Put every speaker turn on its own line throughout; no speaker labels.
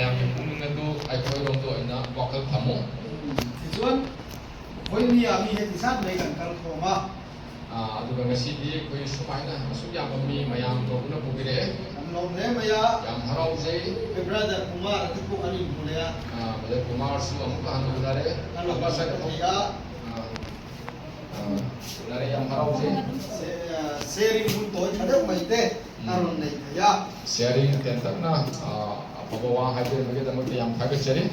mayam yang puning itu aikoi dong tu ina wakal tamu.
Tuan, koi ni ami heti sat mai kan kal khoma.
Aduga ngasi di koi sumaina masuk yang kami mayam tu guna bukire.
Amlo ne maya.
Yang harau je.
Brother Kumar tu ani boleh.
Brother Kumar su amuka hantu dare. Apa saya
ya.
Dari yang harau je.
Sharing pun toh ada mai te. Aron nei ya.
Sharing tentang na apa bawa hadir bagi tamu yang kagak sharing.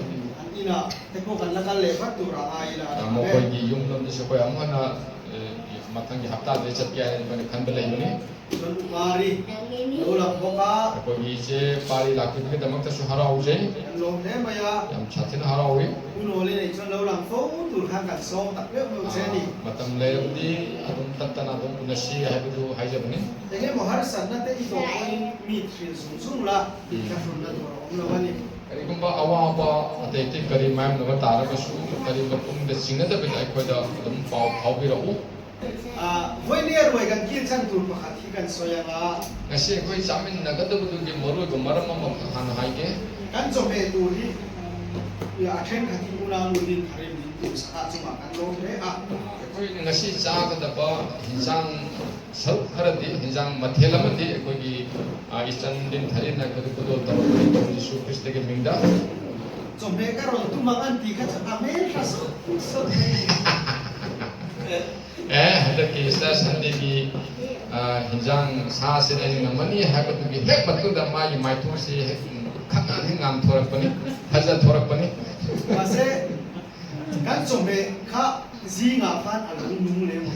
Ina teko kan lakal lepat tu ramai lah.
Mau pergi yung nom di supaya amana matang di hafta de chat kaya bani khan belai bani.
Mari. Ulang boka.
Pergi je pari laki bagi tamu tu harau je.
Long ne maya.
Yang chatin harau je.
Uno le nei chon ulang so tu hang kan so tak le mau seni.
Matam leh di adum tantana adum nasi hai begitu hai je bani.
Jadi mohar sana te itu koi meet sung lah. Kita sudah tu orang bani.
Kali kumpa awal ada itu kali main nama tarik kesu kali berpung de singa de betul aku dah adum pau biru.
Voi ni arwai kan kil chan tur pakhat hi kan soyanga.
Nasi aku jamin naga tu betul di moru gemaram mam han hai ke.
Kan jome tur hi ya athen khati ulang ulin harim din sa chuma kan lo re
Aku nasi jaga dapat hinsang sel keradi hinsang mathela mati aku di istan din hari nak betul tahu di Yesus ke mingda.
Jome karon tu mangan ti ka cha amel rasu.
Ada kisah sandi di hinsang sah sedang namani hakat tu hek betul dah mai tu si kangan hengam thorak pani hazat thorak pani.
Mase kan jome ka zinga fan alung nung le mo.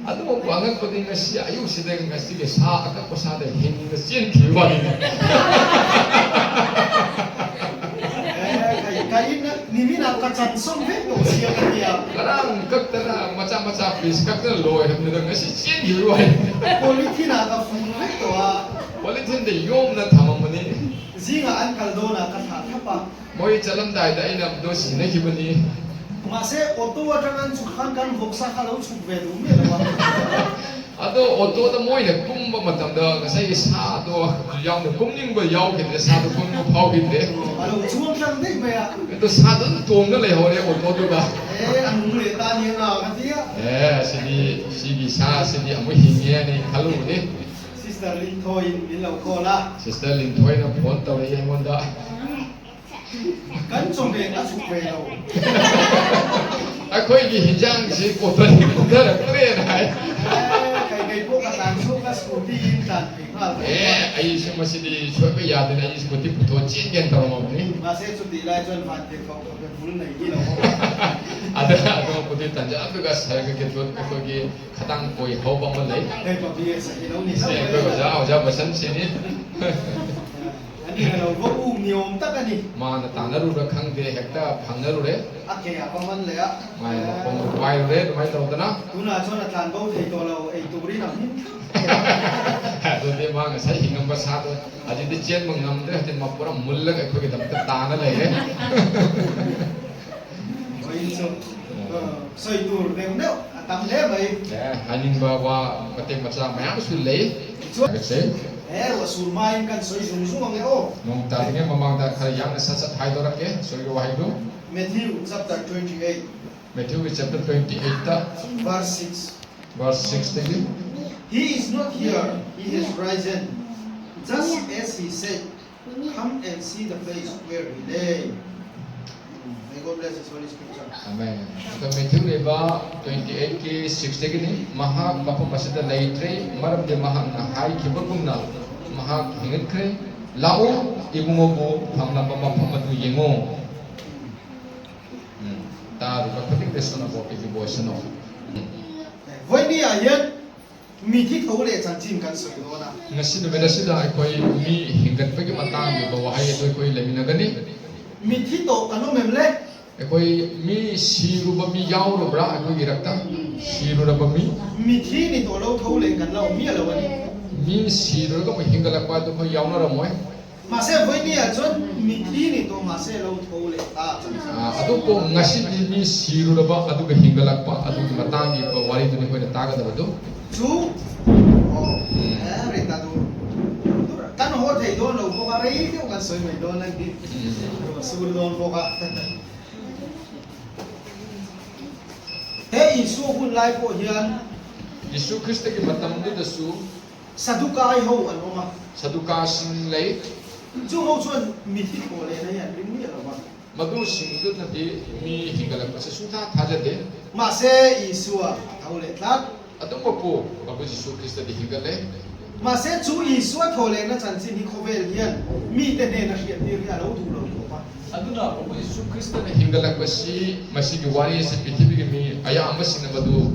Aduh mau banget penting nasi ayu sedang nasi ke sah akak pasal dah hengi nasi kiwan.
Kain ni nak kacan som he to siya kaya.
Kadang kak tera macam-macam fish kak tera loy hamne dah nasi kiwan.
Politik nak fun he to
Politik de yom na thamam mani.
Zinga an kaldo na katha thapa.
Moi chalam dai dai na do sine kibani.
Mase auto watangan sukhan kan boksa kalau sukwe du me lawa.
Ado auto da moi na kumba matam da ngasai sa do yaw na kumning ba yaw ke sa do kum no phau ke de.
Alo chuang sang dei me ya.
Itu sa do tong na le hore auto do ba.
Anu le ta ni na ka dia.
Sigi sa sigi amu hinge ni khalu ni.
Sister Lin Thoi in lau ko la.
Sister Lin Thoi na phone taw le mon da.
Kan chong be na sukwe lo.
Akoi gi hinjang si ko to ni ko da re nai.
Kai po ka tan su ka scooty in tan pi ha.
Ai se ma si di choi ba ya de na is ko ti pu to chin gen taw ma ni.
Mase chu di lai chon phan te ko ko bul nai gi lo.
Ada ko ti tan ja ba ga sa ga ke to ko gi khatang koi ho ba ma lai.
Kai pa bi sa gi lo ni sa.
Se ko ja ba san si ni.
Ani lo go niom tak ani.
Ma na ta na ru ra khang de hekta phang na ru re.
Ake ya pa man le ya.
Mai ma ko wai re mai taw ta na.
Tuna chona tan bo thei to lo ei tu ri na hin.
Rồi thì mang cái sai hình âm bát sát thôi, à chỉ đi chén bằng ngâm đấy, thì mà pura mulla cái khơi cái đầm tết ta nó lấy đấy.
Vậy sao? Soi tour đều nêu, tạm thế vậy.
Anh nhìn vào cái tên mặt sao mày suy lấy, cái gì?
Và sủi mai kan soi sung sung ang eo.
Nông ta thì nghe mà mang ta khai yang cái sát sát hai đó cái, soi cái vài đó.
Matthew chapter 28.
Matthew chapter 28 ta,
verse 6.
verse 6 tadi.
He is not here, he has risen. Just as he said, come and see the place where he lay. May God bless his holy scripture.
Amen. So Matthew leba 28 ki 6 tadi ni, mahak bapa masih lay tre, maram dia mahak na hai kibagum na, mahak hingat kre, lau ibu ngobo phamna pama phamadu yengo. Ta rupa ketik desana bopi kiboisano.
Voi ni ayan. Mi thi thau le chan chin kan soi do na.
Ngasi no bela sida koi mi hingat pa ki matang bi bawa hai to koi lemina gani.
Mi thi to ano mem le.
Koi mi siru ba mi yaw ro bra koi girakta. Siru ra ba mi.
Mi thi ni to lo thau le kan lo mi lo ni.
Mi siru ka mo hingala pa to koi yaw na ra moi.
Ma se voi ni a chon mi thi ni to ma se lo thau le ta.
Adu ko ngasi mi siru ra ba adu ka hingala pa adu ki matang bi ba wari to ni koi ta ga da ba do.
Chú rita tu kan chan ho thei don lo ko ka rei te ngan soi mai don nang di sur don ko ka he isu hun lai ko hian
Yesu Christ ki matam du da su
sadukai ho an oma
saduka sing lei
chu ho chuan mi thi ko le na yan rim ni lo ma
madu sing du na di mi hingalak pa sa suta thajade
ma se isu a thole tlat
adum po babu Yesu Christ di hingale
mà sẽ chú ý suốt thôi lên nó chẳng xin đi khâu về liền mi tên này là hiện tiền là lâu đủ lâu đủ mà
aduna babu Yesu Christ na hingalak pa si masigi wari sa pitibi ki mi aya amasing na madu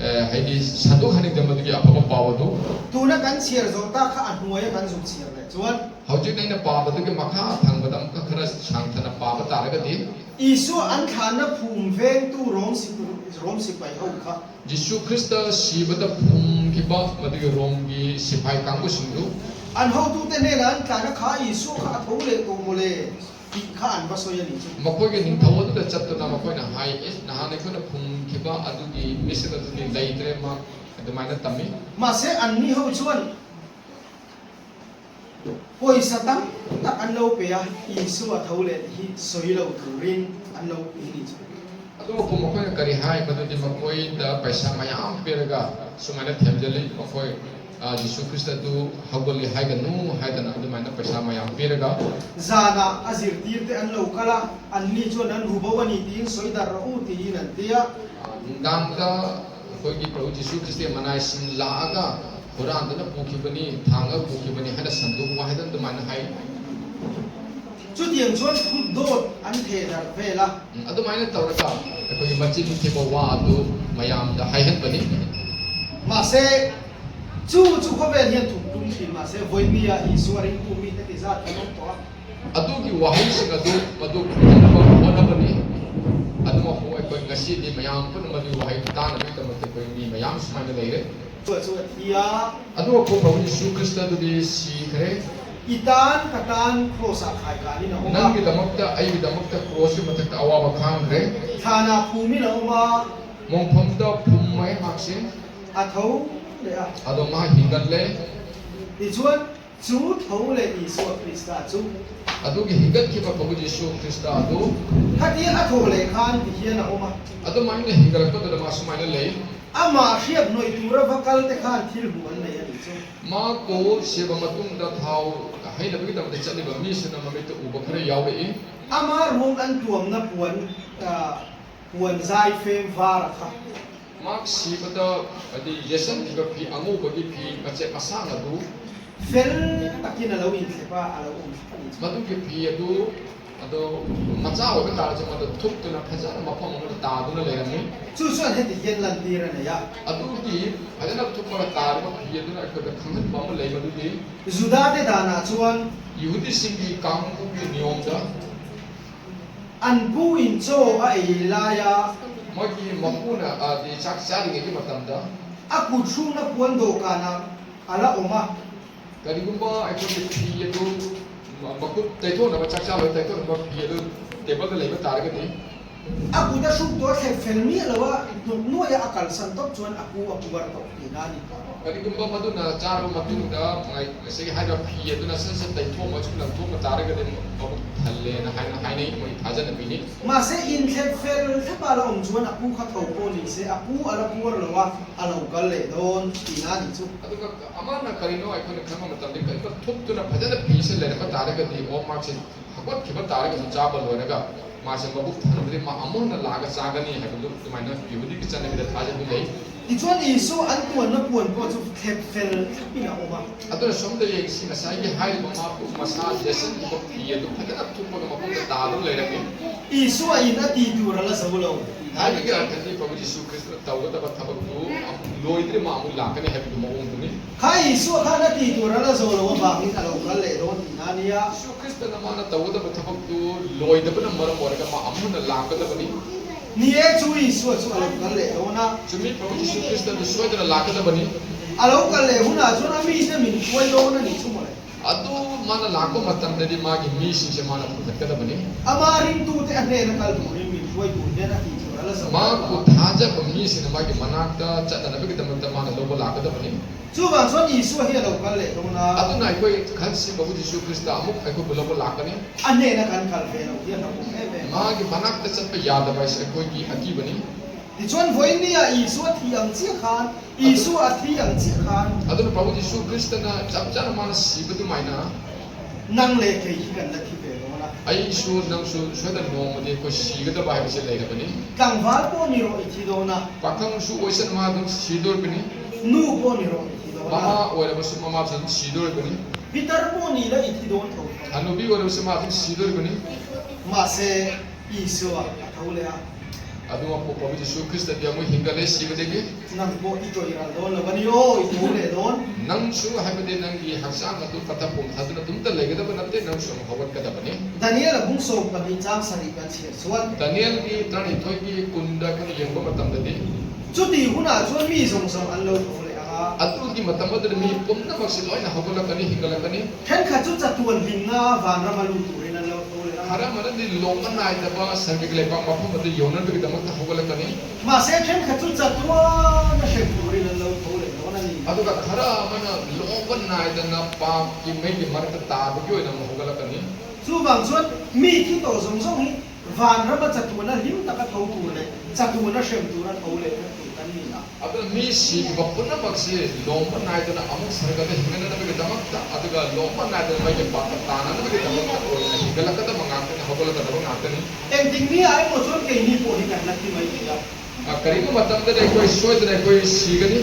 haini saduk haning da madu ki apapa pawadu
tu nó gắn chia rồi ta khá ăn nuôi gắn dùng chia này chuan
hauji nai na pawadu ki makha thang badam ka khara sang thana pawa taraga di
isu an khan na phum veng tu rom si pai ho kha
Yesu Christ sibada phum ki ba madu ki rom gi sipai kangbu singdu
an ho tu tên này là an khan na khá isu khá thấu lệ tu mồ lệ thì khá ăn bao nhiêu này chứ
makoi ki ning thawadu da chatna makoi na hai is na hanai ko na phum ki ba adu ki mission adu ni leitre ma adumai na tami
mà sẽ ăn ni ho chuan ôi sa tam ta ăn lâu pe à isu à thấu lệ hi soi lâu tu rin ăn lâu hi ni chu
adu ko makoi na kari hai madu di makoi da paisa mayam peraga sumaina themjali makoi Yesu Christ tu hagoli hai ga nu hai da na adumai na paisa mayam peraga
zana azir tir te an lo kala an ni chuan an hu bawani tin soi dar u ti nan tia
dang da koi ki Prabhu Yesu Christ manai sin la aga Quran da na pukhi bani thanga pukhi bani hada sandu wa hadan adumai na hai
chu tiang chuan khu dot an the dar vela
adumai na tawraga koi machin ki bo wa adu mayam da hai han bani
ma se chu kho vel hian thum tum thin ma se voi mi a isuaring tu mi te ti za tanom to
adu ki wahai sing adu madu khudana ba hona bani adu ma ho koi ngasi di mayam pun madu wahai ta na me tamat koi mi mayam smaina leire
chu ia
adu ko Prabhu Yesu Christ adu di si khare
itan katan cross a khai ka ni na
nang
oma
ki damakta ai ki damakta cross ki matak awaba khang khare
thana phumi na oma
mongpham da phum mai maksin
a thau le a
adu ma hingal le
ti chuan chu thau le isu krista chu
adu ki hingal ki ba Prabhu Yesu Christ adu
khati a tho le khan ti hian a oma
adu mai ne hingal ko da ma smaina lei
ama hiap noi tura vakal te khan thil huan nei ani chu
ma ko seba matung da thau hai na bi da ma chali ba mi sina ma me to uba khare yaw le
ama rong an tuam na puan zai fem var kha
mak siba da adi yesan ki ba phi angu ba ki phi ma che asang adu
fel takin alo in sepa alo ani
madu ki phi adu ado macha wa ka ta cha ma da thuk tu na phaja na ma pham ma ta du na le ni
chu chuan he ti hian lan tir na ya
adu ki adana thuk ma ta ma phi adu na ka da khang ba ma le ma du ni
juda te dana chuan
yahudi sing ki kam ku ki niyom da
an pu in cho a ila ya
ma ki ma pu na adi chak cha ri ki ma tam da
a ku thu na puan do kana ala oma
karigumba ai ko ki phi adu ma ku te tho na ma chak cha lo te ko ma phi adu te ba ka le ma ta ga ni
a ku da suk do the fel mi lawa no ya akal san top chuan a ku war to ti na ni
karigumba madu na char ma tu da ngai se hai da phi adu na san san te tho ma chu lang tho ma ta ga ni ma bu thalle na hai nei mai thaja na bi ni
ma se in the fel the pa la om chuan a ku kha tho ko ni se a ku ala ku war lawa alo kal le don ti na ni chu
aduga amana karino ai khone khama matam de kai thuk tu na phajana phi se le ma ta ga di o ma se hakot ki ba ta ga cha ba lo ga ma se ma bu than ma amon na la ga cha ga ni ha lu tu mai na yudi ki chane bi da thaja bi le
ti chuan isu an tuan na puan ko chu the fel ina oma
aduna som de yeng si na sai gi hai ba ma pu ma sa lesson ko phi adu phajana tu ma ma bu ta lu le ra ni
isu a ina ti tu ra la sa lo
hai gi ga kan ni Prabhu Yesu Christ ta wa ta ba tha ba tu loidre ma mu la ka ni ha bi mo ong tu ni
khai isu kha na ti tu ra la zo lo ba mi alo kal le don ti na ni ya
Yesu Christ na ma na ta wa ta ba tha ba tu loidre ba na maram wa ga ma amu na la ka da ba ni
ni e chu isu chu alo kal le ona
Chumi Prabhu Yesu Christ na soidra la ka da ba ni
alo kal le huna chu na mi ne min koi lo na ni chu mo le
adu mana lako matam dari magi mi sing se mana pun kada bani
ama ring tu te ane na kal tu ring mi koi tu ne na ti chu ra la zo
ma ku thaja ko mi sin magi manak da chata na bi da mana lobo la kada bani
Chú bằng số Giêsu hiện đâu cái lệ đâu na.
Atu na ikoi khansi babu Jisu Krista amuk aikoi bulabo lakani.
Anh này là cần cần về đâu hiện đâu cũng em.
Ma ki banak ta chat pa yada bai sai koi ki aki bani.
Thì chuan với nia Giêsu thì ang chiếc khan, Giêsu thì ang chiếc khan.
Atu na babu Jisu Krista na chap chap mana si batu mai na.
Năng lệ cái gì cần là thì về đâu na.
Ai su nang su da no mo de ko si ga da bai ba se lai bani.
Càng vál po ni rồi thì đâu na.
Pakhang su oisan ma dum si dor bani.
Nu po ni rồi thì đâu na.
Mama oira ba su mama san si dor bani.
Peter po ni là thì đâu thâu.
Anubi oira ba su ma san si dor bani.
Mà sẽ Giêsu à thâu lệ à.
Adu ma po babu Jisu Krista dia mo hingale si ga de ge.
Năng po ito iral don là bani o ito lệ don.
Nang su haibade nang gi haksang atu patapum haduna tumta legada banate nang su hawat kada bani.
Daniel là bung sầu cầm in trang sari kan chia suan.
Daniel gi trani thoi gi kunda kan yengba matam dadi.
Chú tì huna chuan mi song song an lo thâu lệ à.
Atu gi matam da mi pumna maksi loina hawala kani hingala kani.
Khen khát chú chặt tuần hình nga van ramalu turin an lo thâu lệ à.
Hara mana di longan nai da ba sarvik lepa mapum da yonan bi da makta hawala kani.
Mà sẽ khen khát chú chặt tuần na shem turin an lo thâu lệ đó na ni.
Adu ka khara mana longan nai da na pa ki mai gi marta ta ba gi oina hawala kani.
Chú vàng chuan mi khi tổ song song hi van rama chặt tuần na lim ta ka thâu tu lệ. Chặt tuần na shem turin thâu lệ na tu kan ni na.
Adu mi si bapuna maksi longan nai da na amuk sarga da hingana na bi da makta adu ga longan nai da mai gi pa ta na na bi da makta oina hingala kada mangakani hawala kada mangakani.
Em tính mi ai một chuan cái ni po hi kan la ti mai ti ya.
Karibu matam da koi soy da koi sigani